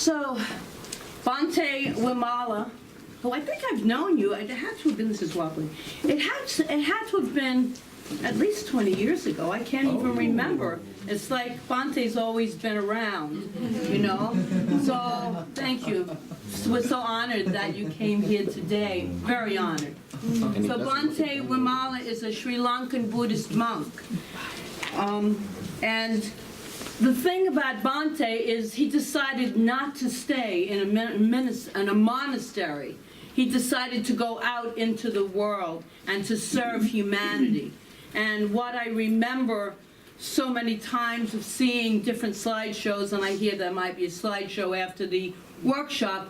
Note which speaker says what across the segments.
Speaker 1: So, Bhante Wimala, who I think I've known you, it had to have been, this is lovely, it had to have been at least 20 years ago. I can't even remember. It's like Bhante's always been around, you know? So, thank you. We're so honored that you came here today. Very honored. So Bhante Wimala is a Sri Lankan Buddhist monk. And the thing about Bhante is he decided not to stay in a monastery. He decided to go out into the world and to serve humanity. And what I remember so many times of seeing different slideshows, and I hear there might be a slideshow after the workshop,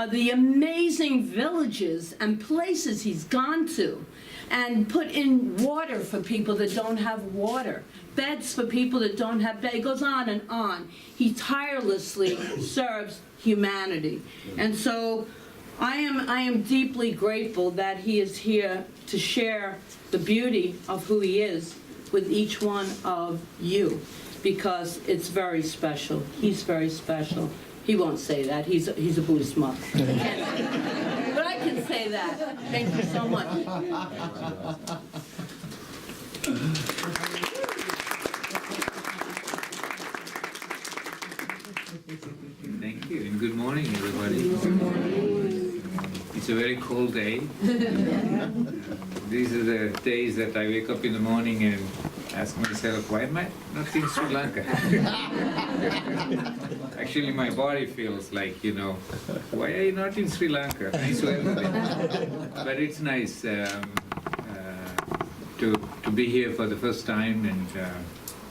Speaker 1: the amazing villages and places he's gone to and put in water for people that don't have water, beds for people that don't have beds. It goes on and on. He tirelessly serves humanity. And so I am deeply grateful that he is here to share the beauty of who he is with each one of you, because it's very special. He's very special. He won't say that. He's a Buddhist monk. But I can say that. Thank you so much.
Speaker 2: Thank you, and good morning, everybody. Good morning. It's a very cold day. These are the days that I wake up in the morning and ask myself, why am I not in Sri Lanka? Actually, my body feels like, you know, why are you not in Sri Lanka? Nice weather. But it's nice to be here for the first time, and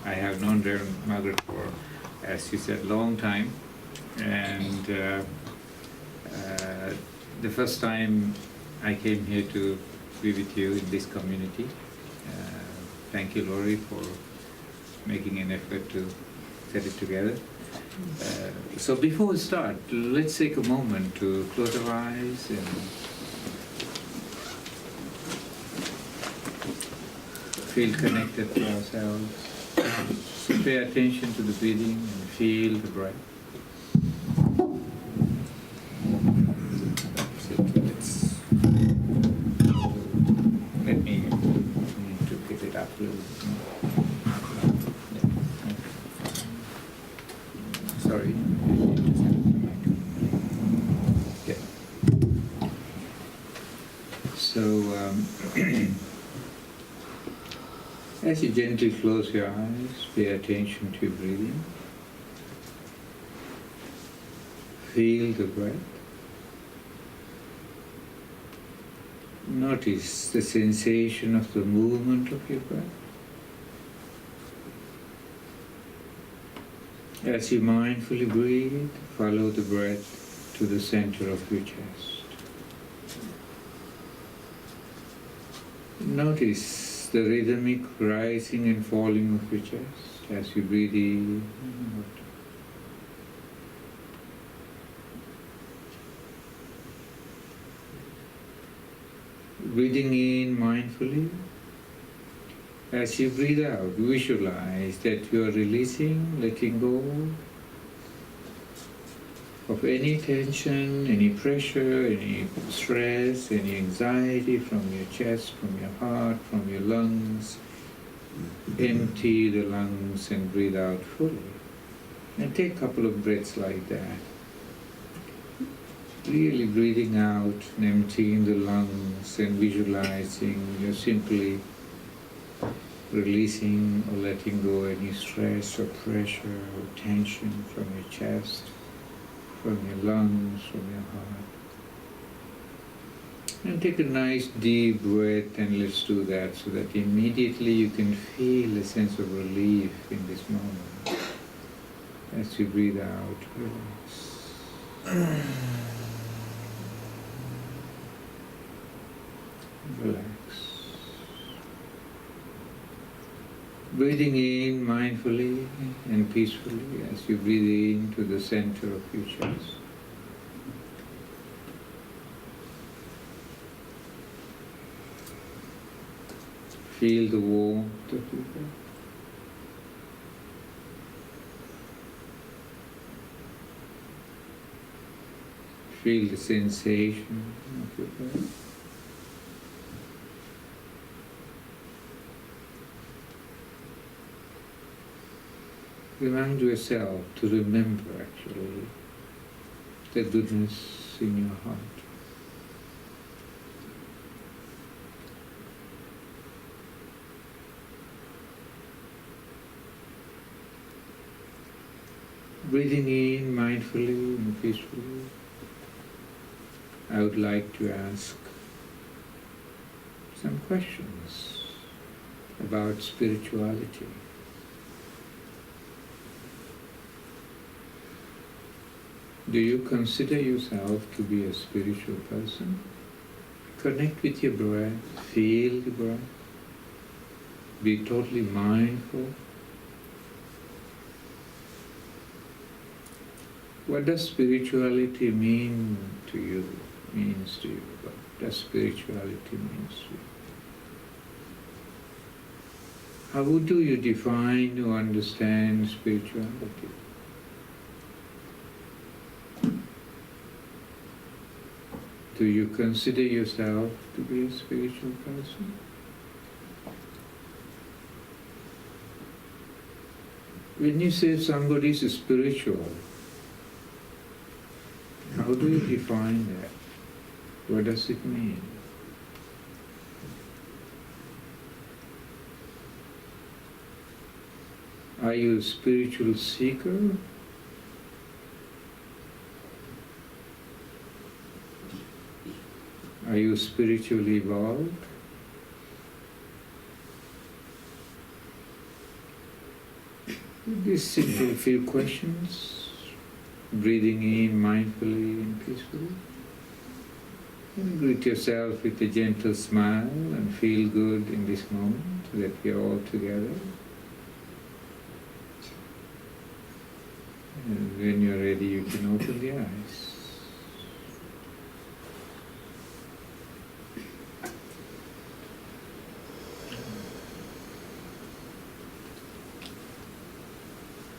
Speaker 2: I have known Reverend Margaret for, as you said, long time. And the first time I came here to be with you in this community. Thank you, Laurie, for making an effort to set it together. So before we start, let's take a moment to close our eyes and feel connected to ourselves. So pay attention to the breathing and feel the breath. Let me to get it up a little bit more. Sorry. Okay. So, as you gently close your eyes, pay attention to your breathing. Feel the breath. Notice the sensation of the movement of your breath. As you mindfully breathe, follow the breath to the center of your chest. Notice the rhythmic rising and falling of your chest as you breathe in and out. Breathing in mindfully. As you breathe out, visualize that you are releasing, letting go of any tension, any pressure, any stress, any anxiety from your chest, from your heart, from your lungs. Empty the lungs and breathe out fully. And take a couple of breaths like that. Really breathing out and emptying the lungs and visualizing you're simply releasing or letting go any stress or pressure or tension from your chest, from your lungs, from your heart. And take a nice deep breath, and let's do that so that immediately you can feel a sense of relief in this moment. As you breathe out, relax. Relax. Breathing in mindfully and peacefully as you breathe in to the center of your chest. Feel the warmth of your breath. Feel the sensation of your breath. Remind yourself to remember actually the goodness in your heart. Breathing in mindfully and peacefully, I would like to ask some questions about spirituality. Do you consider yourself to be a spiritual person? Connect with your breath, feel the breath, be totally mindful. What does spirituality mean to you? Means to you? What does spirituality mean to you? How do you define or understand spirituality? Do you consider yourself to be a spiritual person? When you say somebody is spiritual, how do you define that? What does it mean? Are you a spiritual seeker? Are you spiritually evolved? These simple few questions, breathing in mindfully and peacefully. And greet yourself with a gentle smile and feel good in this moment that we are all together. And when you're ready, you can open the eyes.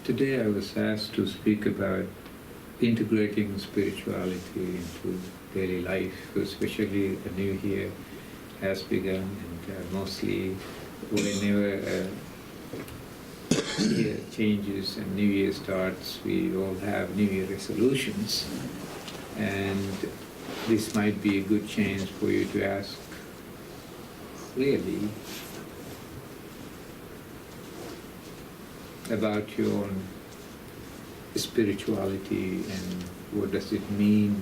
Speaker 2: Today I was asked to speak about integrating spirituality into daily life, especially a new year has begun, and mostly whenever year changes and New Year starts, we all have New Year resolutions, and this might be a good chance for you to ask really about your own spirituality and what does it mean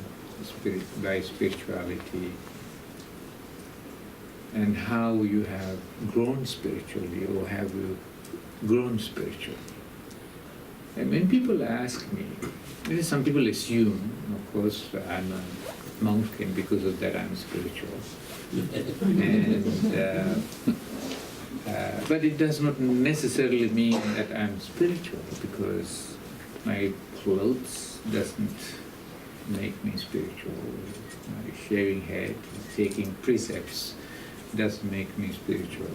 Speaker 2: by spirituality, and how you have grown spiritually, or have you grown spiritually. And when people ask me, some people assume, of course, I'm a monk and because of that I'm spiritual. And but it does not necessarily mean that I'm spiritual, because my clothes doesn't make me spiritual. My shaving head, taking precepts doesn't make me spiritual.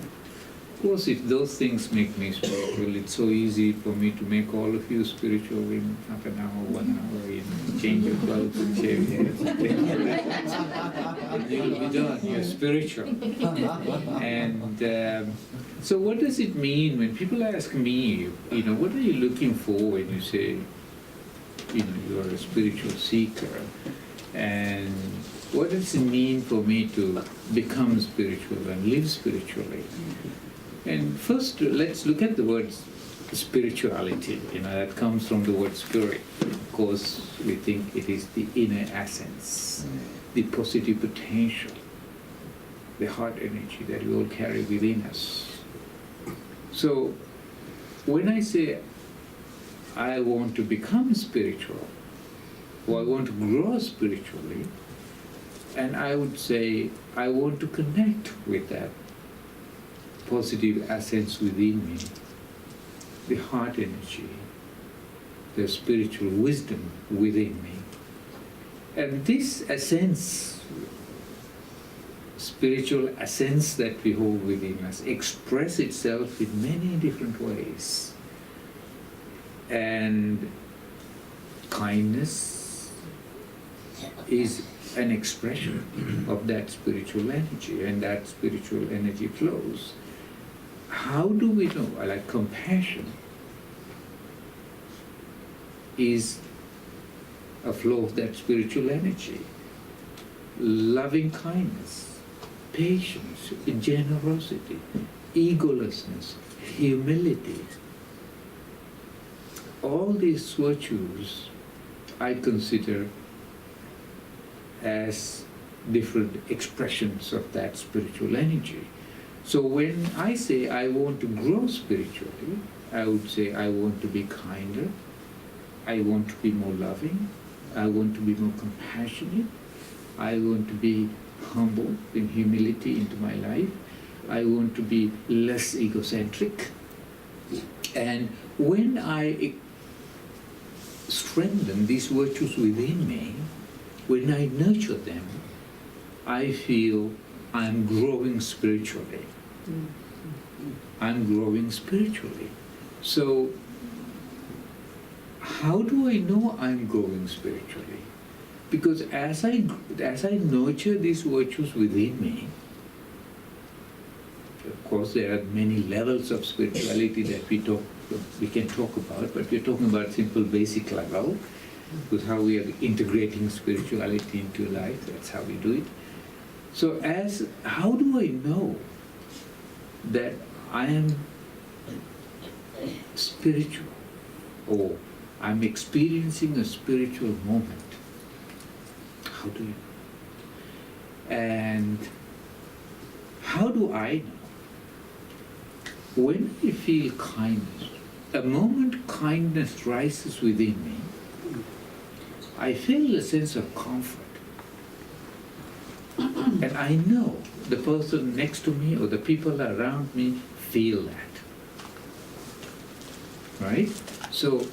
Speaker 2: Of course, if those things make me spiritual, it's so easy for me to make all of you spiritual in half an hour, 1 hour, change your clothes and shave your head. You'll be done, you're spiritual. And so what does it mean when people ask me, what are you looking for when you say, you're a spiritual seeker? And what does it mean for me to become spiritual and live spiritually? And first, let's look at the word spirituality. That comes from the word spirit. Of course, we think it is the inner essence, the positive potential, the heart energy that we all carry within us. So, when I say I want to become spiritual, or I want to grow spiritually, and I would say I want to connect with that positive essence within me, the heart energy, the spiritual wisdom within me. And this essence, spiritual essence that we hold within us, express itself in many different ways. And kindness, is an expression of that spiritual energy, and that spiritual energy flows. How do we know? Like compassion is a flow of that spiritual energy. Loving kindness, patience, generosity, egolessness, humility. All these virtues I consider as different expressions of that spiritual energy. So when I say I want to grow spiritually, I would say I want to be kinder, I want to be more loving, I want to be more compassionate, I want to be humble in humility into my life, I want to be less egocentric. And when I strengthen these virtues within me, when I nurture them, I feel I'm growing spiritually. I'm growing spiritually. So, how do I know I'm growing spiritually? Because as I nurture these virtues within me, of course there are many levels of spirituality that we can talk about, but we're talking about simple basic level, because how we are integrating spirituality into life, that's how we do it. So how do I know that I am spiritual, or I'm experiencing a spiritual moment? How do you know? And how do I know? When I feel kindness, the moment kindness rises within me, I feel a sense of comfort. And I know the person next to me or the people around me feel that. Right? So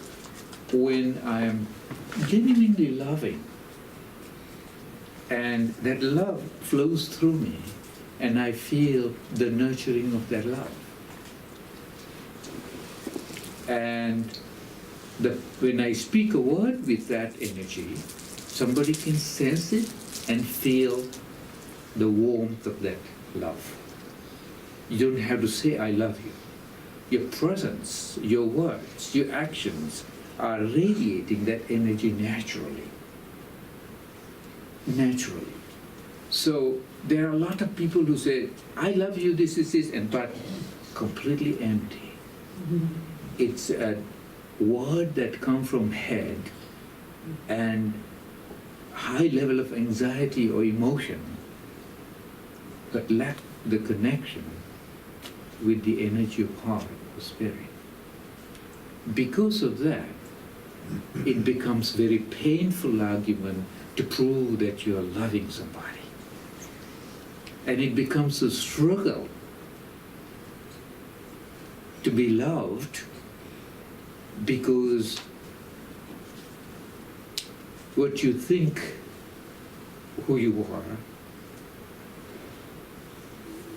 Speaker 2: when I am genuinely loving, and that love flows through me, and I feel the nurturing of that love. And when I speak a word with that energy, somebody can sense it and feel the warmth of that love. You don't have to say, I love you. Your presence, your words, your actions are radiating that energy naturally. Naturally. So there are a lot of people who say, I love you, this is this, but completely empty. It's a word that comes from head and high level of anxiety or emotion, but lack the connection with the energy of heart or spirit. Because of that, it becomes very painful argument to prove that you are loving somebody. And it becomes a struggle to be loved, because what you think who you are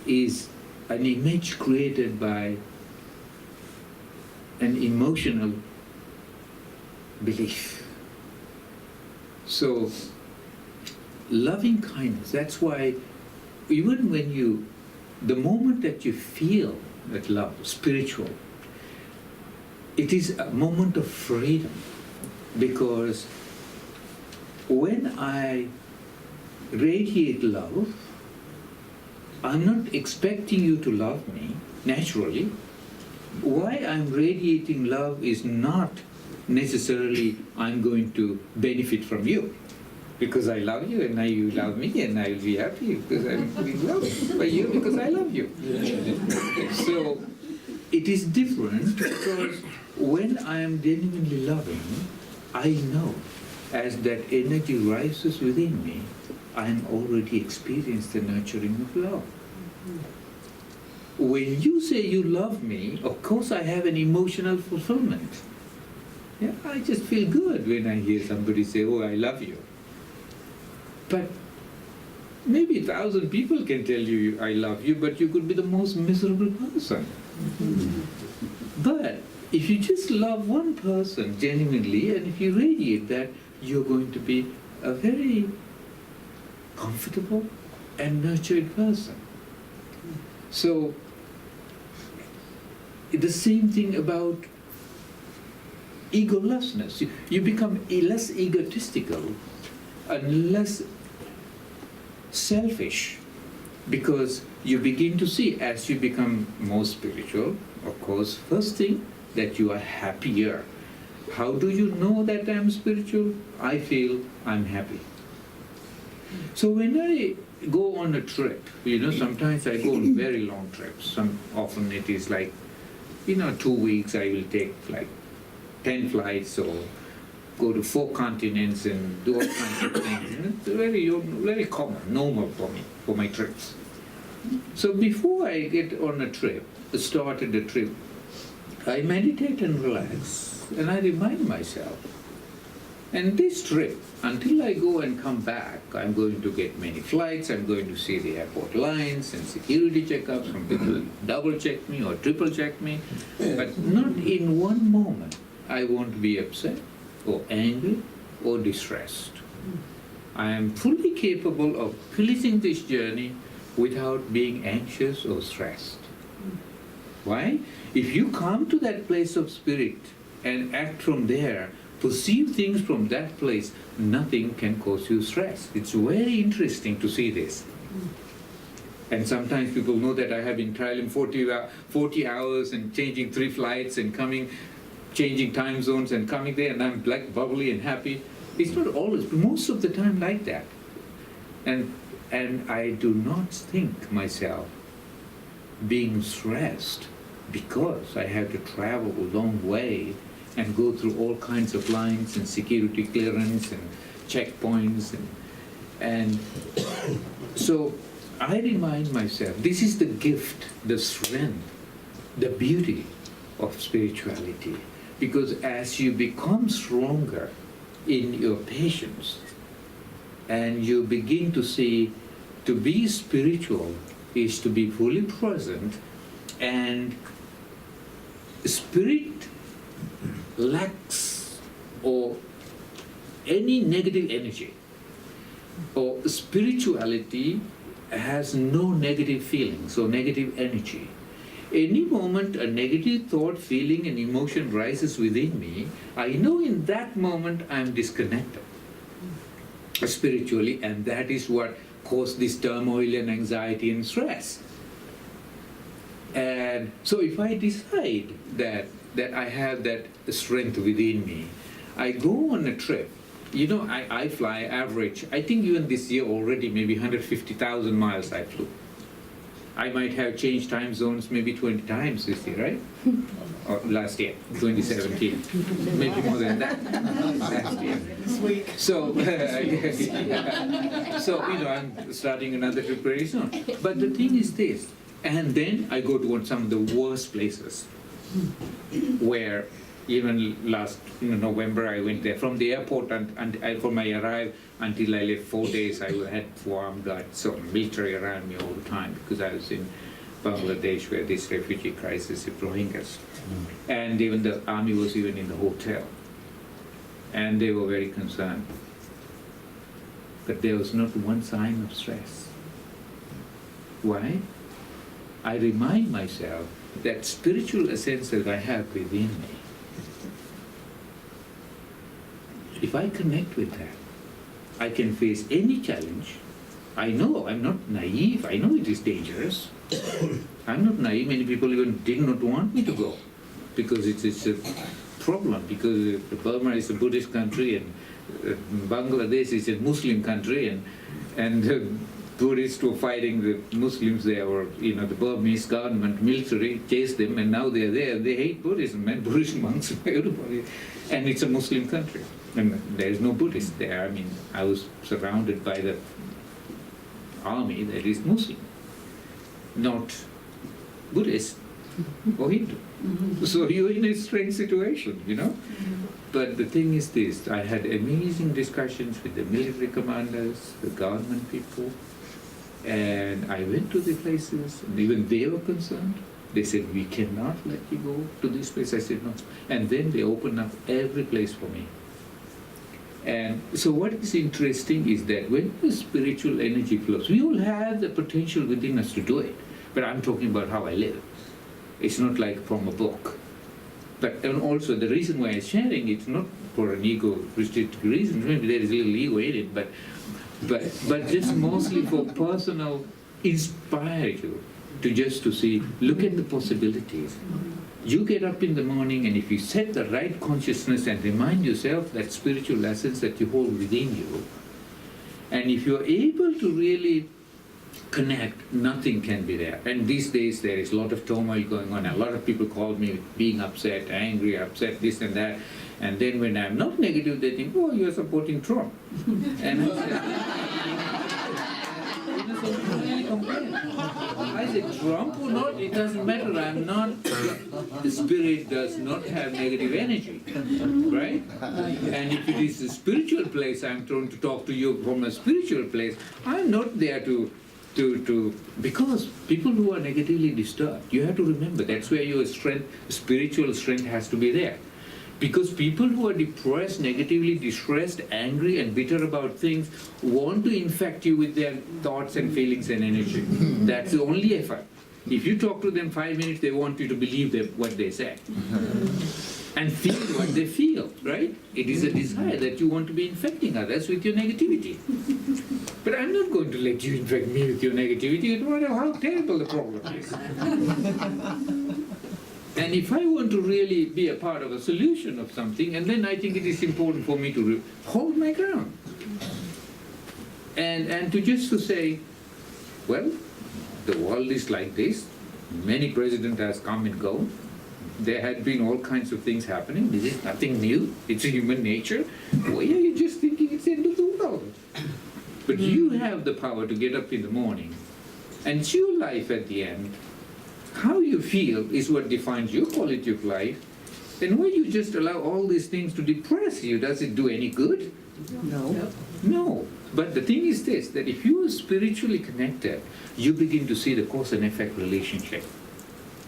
Speaker 2: is an image created by an emotional belief. So, loving kindness, that's why even when the moment that you feel that love, spiritual, it is a moment of freedom, because when I radiate love, I'm not expecting you to love me naturally. Why I'm radiating love is not necessarily I'm going to benefit from you, because I love you and now you love me and I will be happy because I'm being loved by you because I love you. So it is different, because when I am genuinely loving, I know as that energy rises within me, I am already experienced the nurturing of love. When you say you love me, of course I have an emotional fulfillment. Yeah, I just feel good when I hear somebody say, oh, I love you. But maybe 1,000 people can tell you I love you, but you could be the most miserable person. But if you just love one person genuinely, and if you radiate that, you're going to be a very comfortable and nurtured person. So, the same thing about egolessness. You become less egotistical and less selfish, because you begin to see, as you become more spiritual, of course, first thing, that you are happier. How do you know that I'm spiritual? I feel I'm happy. So when I go on a trip, sometimes I go on very long trips. Often it is like, 2 weeks I will take like 10 flights or go to 4 continents and do all kinds of things. And it's very common, normal for me, for my trips. So before I get on a trip, started a trip, I meditate and relax, and I remind myself. And this trip, until I go and come back, I'm going to get many flights, I'm going to see the airport lines and security checkups, some people double check me or triple check me, but not in one moment I won't be upset or angry or distressed. I am fully capable of finishing this journey without being anxious or stressed. Why? If you come to that place of spirit and act from there, perceive things from that place, nothing can cause you stress. It's very interesting to see this. And sometimes people know that I have been traveling 40 hours and changing 3 flights and coming, changing time zones and coming there, and I'm like bubbly and happy. It's not always, but most of the time like that. And I do not think myself being stressed because I have to travel a long way and go through all kinds of lines and security clearance and checkpoints. And so I remind myself, this is the gift, the strength, the beauty of spirituality. Because as you become stronger in your patience and you begin to see, to be spiritual is to be fully present, and spirit lacks or any negative energy, or spirituality has no negative feelings or negative energy. Any moment a negative thought, feeling and emotion rises within me, I know in that moment I am disconnected spiritually, and that is what caused this turmoil and anxiety and stress. And so if I decide that I have that strength within me, I go on a trip. I fly average, I think even this year already, maybe 150,000 miles I flew. I might have changed time zones maybe 20 times this year, right? Or last year, 2017. Maybe more than that. Last year.
Speaker 3: This week.
Speaker 2: So, so I'm starting another trip very soon. But the thing is this, and then I go to some of the worst places where even last November I went there. From the airport from I arrived until I left 4 days, I had 4 armed guards, so military around me all the time, because I was in Bangladesh where this refugee crisis is Rohingyas. And even the army was even in the hotel. And they were very concerned. But there was not one sign of stress. Why? I remind myself that spiritual essence that I have within me, if I connect with that, I can face any challenge. I know I'm not naive. I know it is dangerous. I'm not naive. Many people even did not want me to go because it's a problem, because Burma is a Buddhist country and Bangladesh is a Muslim country, and Buddhists were fighting the Muslims there, or the Burmese government, military chased them, and now they're there. They hate Buddhism and Buddhist monks, everybody, and it's a Muslim country, and there is no Buddhist there. I mean, I was surrounded by the army that is Muslim, not Buddhist or Hindu. So you're in a strange situation, But the thing is this, I had amazing discussions with the military commanders, the government people, and I went to the places, and even they were concerned. They said, we cannot let you go to this place. I said, no. And then they opened up every place for me. And so what is interesting is that when the spiritual energy flows, we all have the potential within us to do it. But I'm talking about how I live. It's not like from a book. But and also the reason why I'm sharing it's not for an egoistic reason. Maybe there is a little ego in it, but just mostly for personal inspire you to see, look at the possibilities. You get up in the morning, and if you set the right consciousness and remind yourself that spiritual essence that you hold within you, and if you're able to really connect, nothing can be there. And these days there is a lot of turmoil going on. A lot of people call me being upset, angry, upset, this and that. And then when I'm not negative, they think, oh, you're supporting Trump. And I said, Trump or not, it doesn't matter. I'm not, the spirit does not have negative energy, right? And if it is a spiritual place, I'm trying to talk to you from a spiritual place, I'm not there to because people who are negatively disturbed, you have to remember that's where your strength, spiritual strength has to be there. Because people who are depressed, negatively distressed, angry and bitter about things want to infect you with their thoughts and feelings and energy. That's the only effort. If you talk to them 5 minutes, they want you to believe what they say. And feel what they feel, right? It is a desire that you want to be infecting others with your negativity. But I'm not going to let you infect me with your negativity, no matter how terrible the problem is. And if I want to really be a part of a solution of something, and then I think it is important for me to hold my ground. And to say, well, the world is like this. Many presidents has come and gone. There had been all kinds of things happening. This is nothing new. It's a human nature. Why are you just thinking it's the end of the world? But you have the power to get up in the morning, and it's your life at the end. How you feel is what defines your quality of life. Then why you just allow all these things to depress you? Does it do any good?
Speaker 3: No.
Speaker 2: No. But the thing is this, that if you are spiritually connected, you begin to see the cause and effect relationship.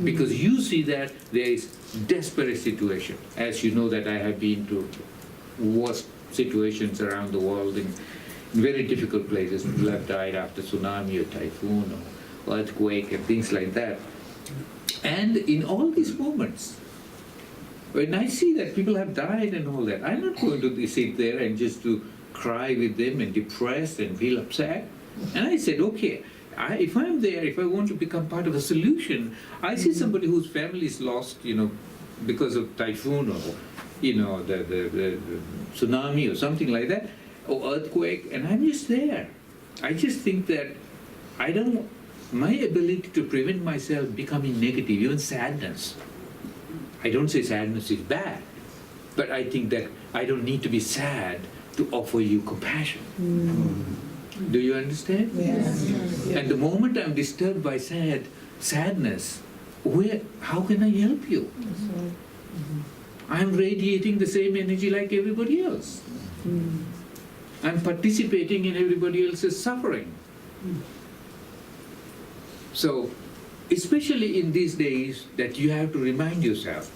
Speaker 2: Because you see that there is desperate situation. As you know that I have been to worst situations around the world in very difficult places. People have died after tsunami or typhoon or earthquake and things like that. And in all these moments, when I see that people have died and all that, I'm not going to sit there and just to cry with them and depressed and feel upset. And I said, okay, if I'm there, if I want to become part of a solution, I see somebody whose family is lost, because of typhoon or, the tsunami or something like that, or earthquake, and I'm just there. I just think that my ability to prevent myself becoming negative, even sadness. I don't say sadness is bad, but I think that I don't need to be sad to offer you compassion. Do you understand?
Speaker 3: Yes.
Speaker 2: And the moment I'm disturbed by sadness, how can I help you? I'm radiating the same energy like everybody else. I'm participating in everybody else's suffering. So, especially in these days, that you have to remind yourself,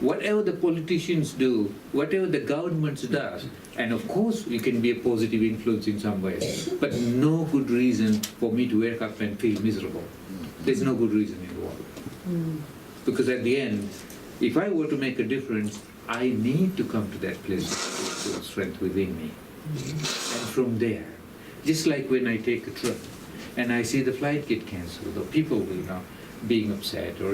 Speaker 2: whatever the politicians do, whatever the governments does, and of course we can be a positive influence in some ways, but no good reason for me to wake up and feel miserable. There's no good reason in the world. Because at the end, if I were to make a difference, I need to come to that place of spiritual strength within me. And from there, just like when I take a trip, and I see the flight get cancelled, or people, being upset, or,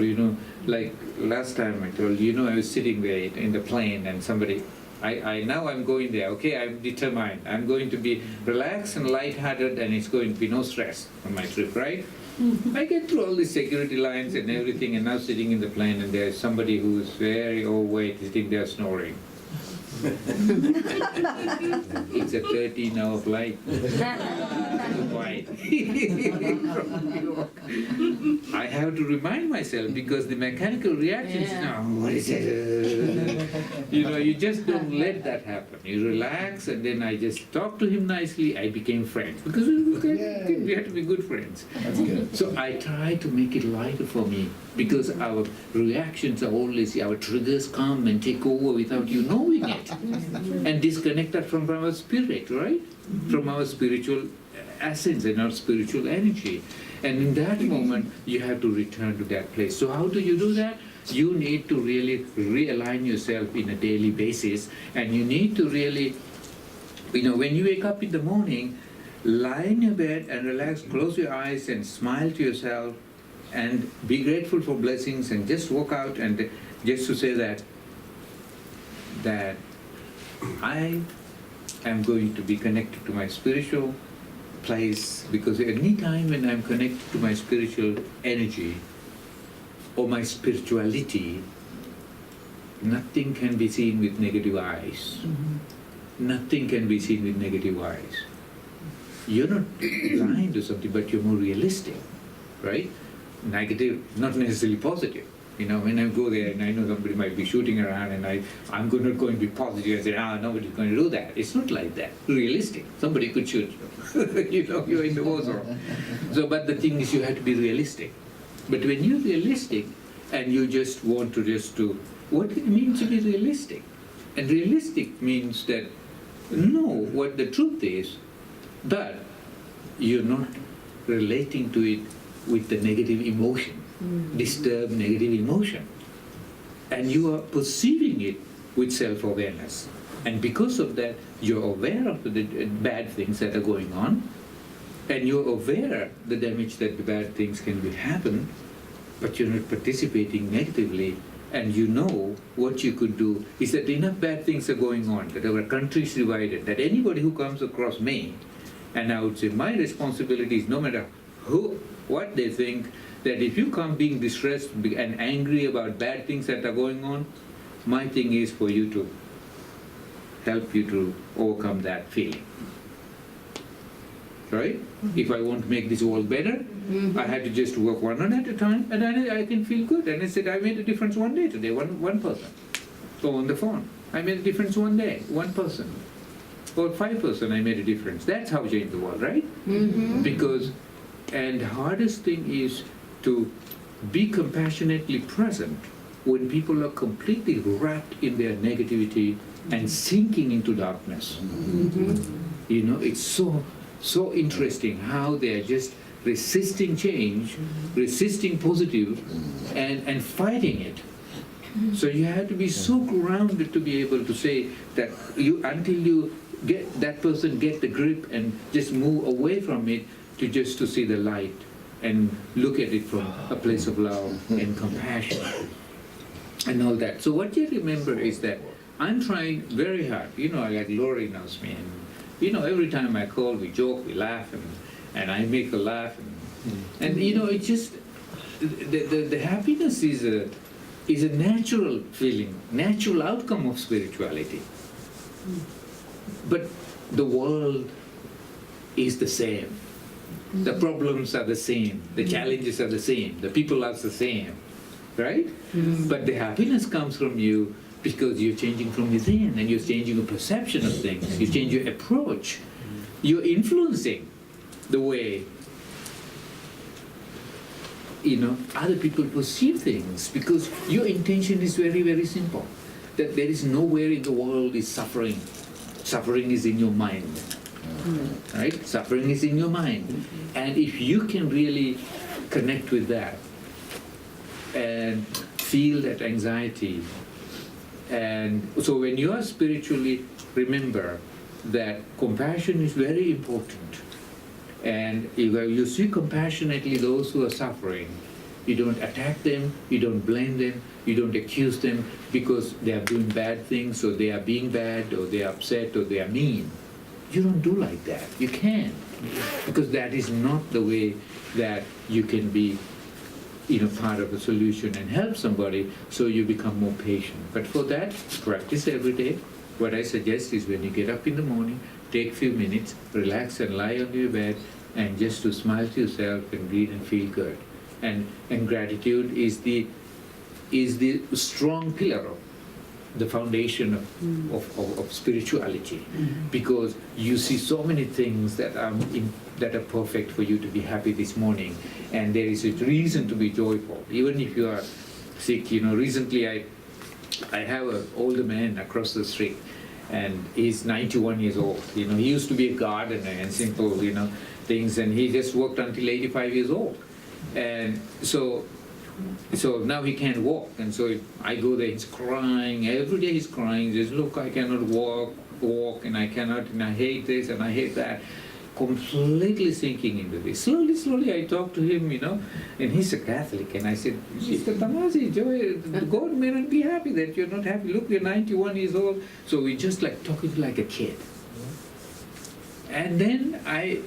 Speaker 2: like last time I told you, I was sitting there in the plane and somebody, now I'm going there, okay, I'm determined. I'm going to be relaxed and lighthearted and it's going to be no stress on my trip, right? I get through all the security lines and everything and now sitting in the plane and there's somebody who is very overweight sitting there snoring. It's a 13-hour flight. Why? I have to remind myself because the mechanical reactions now, what is it? You just don't let that happen. You relax and then I just talk to him nicely. I became friends because we had to be good friends.
Speaker 3: That's good.
Speaker 2: So I try to make it lighter for me because our reactions are always, our triggers come and take over without you knowing it. disconnect and disconnect us from our spirit, right? From our spiritual essence and our spiritual energy. And in that moment, you have to return to that place. So how do you do that? You need to really realign yourself in a daily basis, and you need to really, when you wake up in the morning, lie in your bed and relax, close your eyes and smile to yourself and be grateful for blessings, and just walk out and just to say that I am going to be connected to my spiritual place, because any time when I'm connected to my spiritual energy or my spirituality, nothing can be seen with negative eyes. Nothing can be seen with negative eyes. You're not blind to something, but you're more realistic, right? Negative, not necessarily positive. When I go there and I know somebody might be shooting around, and I'm not going to be positive and say, nobody's going to do that. It's not like that. Realistic. Somebody could shoot you. You're in the war zone. So, but the thing is, you have to be realistic. But when you're realistic and you just want to do what it means to be realistic. And realistic means that know what the truth is, but you're not relating to it with the negative emotion, disturbed negative emotion. And you are perceiving it with self-awareness. And because of that, you're aware of the bad things that are going on, and you're aware the damage that the bad things can happen, but you're not participating negatively. And you know what you could do is that enough bad things are going on, that our country is divided, that anybody who comes across me, and I would say my responsibility is, no matter what they think, that if you come being distressed and angry about bad things that are going on, my thing is for you to help you to overcome that feeling. Right? If I want to make this world better, I had to just work one at a time, and then I can feel good. And I said, I made a difference one day today, one person. So on the phone, I made a difference one day, one person. Or 5% I made a difference. That's how you change the world, right? Because, and the hardest thing is to be compassionately present when people are completely wrapped in their negativity and sinking into darkness. It's so interesting how they are just resisting change, resisting positive, and fighting it. So you have to be so grounded to be able to say that until you get that person get the grip and just move away from it to see the light and look at it from a place of love and compassion and all that. So what you remember is that I'm trying very hard. Like Lori knows me, and every time I call, we joke, we laugh, and I make her laugh, and it's just the happiness is a natural feeling, natural outcome of spirituality. But the world is the same. The problems are the same. The challenges are the same. The people are the same, right? But the happiness comes from you because you're changing from within, and you're changing your perception of things. You change your approach. You're influencing the way other people perceive things, because your intention is very, very simple. That there is nowhere in the world is suffering. Suffering is in your mind. Right? Suffering is in your mind. And if you can really connect with that and feel that anxiety, and so when you are spiritually, remember that compassion is very important. And if you see compassionately those who are suffering, you don't attack them, you don't blame them, you don't accuse them because they are doing bad things, or they are being bad, or they are upset, or they are mean. You don't do like that. You can't. Because that is not the way that you can be part of a solution and help somebody, so you become more patient. But for that, practice every day. What I suggest is when you get up in the morning, take a few minutes, relax and lie on your bed, and just to smile to yourself and breathe and feel good. And gratitude is the strong pillar of the foundation of spirituality, because you see so many things that are perfect for you to be happy this morning, and there is a reason to be joyful, even if you are sick. Recently I have an older man across the street, and he's 91 years old. You know, he used to be a gardener and simple, you know, things, and he just worked until 85 years old. And so now he can't walk, and so I go there, he's crying, every day he's crying, he says, look, I cannot walk, and I cannot, and I hate this, and I hate that. Completely sinking into this. Slowly I talk to him, you know, and he's a Catholic, and I said, Mr. Tamasi, God may not be happy that you're not happy. Look, you're 91 years old. So we just like talking like a kid. And then I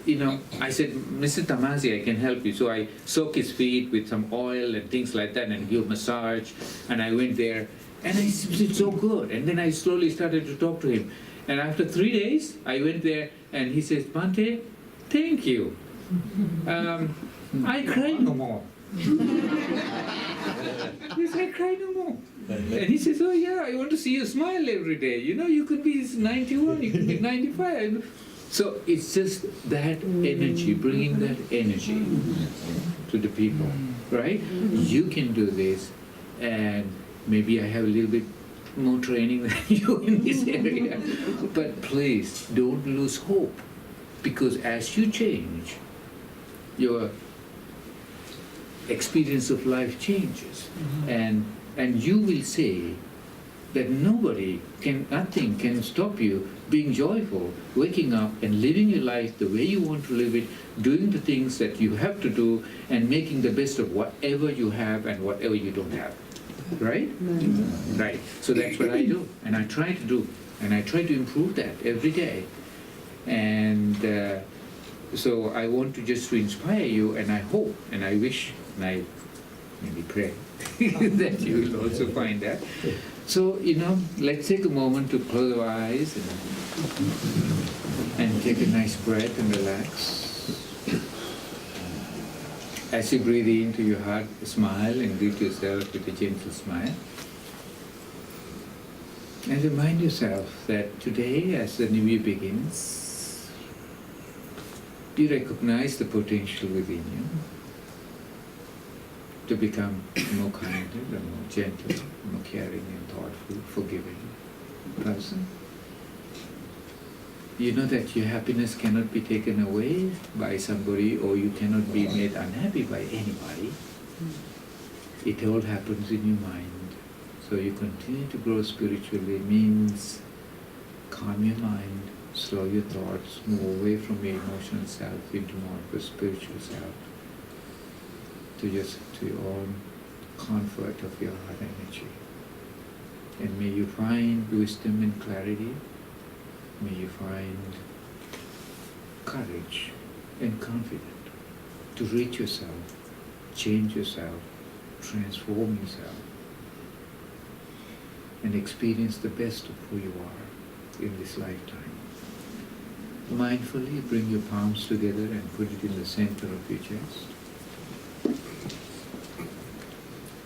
Speaker 2: said, Mr. Tamasi, I can help you. So I soak his feet with some oil and things like that and give massage. And I went there, and it's so good. And then I slowly started to talk to him. And after 3 days, I went there, and he says, Bhante, thank you. I cry no more. Yes, I cry no more. And he says, oh yeah, I want to see you smile every day. You know, you could be 91, you could be 95. So it's just that energy, bringing that energy to the people, right? You can do this, and maybe I have a little bit more training than you in this area. But please, don't lose hope, because as you change, your experience of life changes. And you will say that nothing can stop you being joyful, waking up and living your life the way you want to live it, doing the things that you have to do, and making the best of whatever you have and whatever you don't have. Right? Right. So that's what I do, and I try to do, and I try to improve that every day. And so I want to just to inspire you, and I hope, and I wish, and I maybe pray that you will also find that. So, you know, let's take a moment to close our eyes and take a nice breath and relax. As you breathe into your heart, smile and greet yourself with a gentle smile. And remind yourself that today, as the new year begins, you recognize the potential within you to become more kinder and more gentle, more caring and thoughtful, forgiving person. You know that your happiness cannot be taken away by somebody, or you cannot be made unhappy by anybody. It all happens in your mind. So you continue to grow spiritually means calm your mind, slow your thoughts, move away from your emotional self into more of a spiritual self, to your own comfort of your heart energy. And may you find wisdom and clarity. May you find courage and confidence to reach yourself, change yourself, transform yourself, and experience the best of who you are in this lifetime. Mindfully bring your palms together and put it in the center of your chest.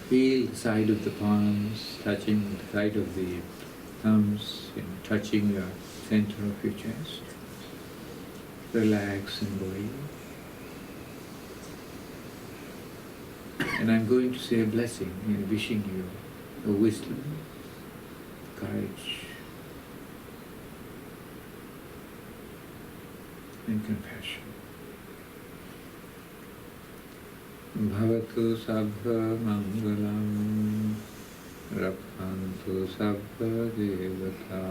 Speaker 2: Feel the side of the palms touching the side of the thumbs and touching your center of your chest. Relax and breathe. And I'm going to say a blessing in wishing you a wisdom, courage, and compassion. Bhavatu sabbha mangalam, rakhantu sabbha devata,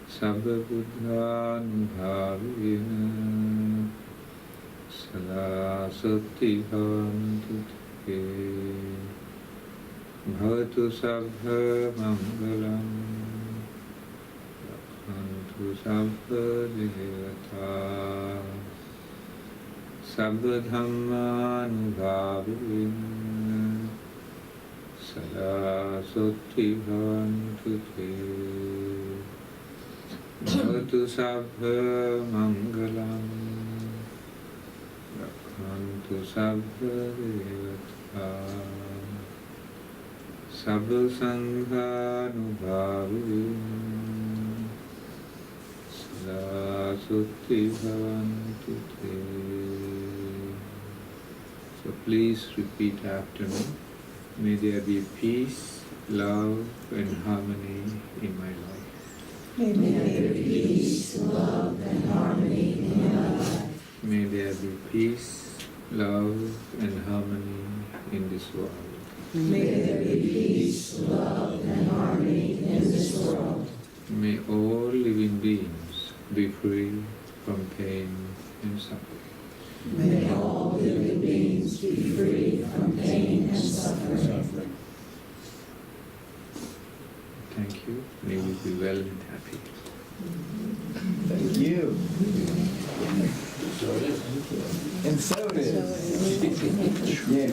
Speaker 2: sabbha buddhanubhavena, sada sati bhavantu te. Bhavatu sabbha mangalam, rakhantu sabbha devata, sabbha dhammanubhavena, sada sati bhavantu te. Bhavatu sabbha mangalam, rakhantu sabbha devata, sabbha sanghanubhavena, sada sati bhavantu te. So please repeat after me. May there be peace, love and harmony in my life.
Speaker 3: May there be peace, love, and harmony in my life.
Speaker 2: May there be peace, love, and harmony in this world.
Speaker 3: May there be peace, love, and harmony in this world.
Speaker 2: May all living beings be free from pain and suffering.
Speaker 3: May all living beings be free from pain and suffering.
Speaker 2: Thank you. May we be well and happy.
Speaker 4: Thank you. And so it is. Yeah.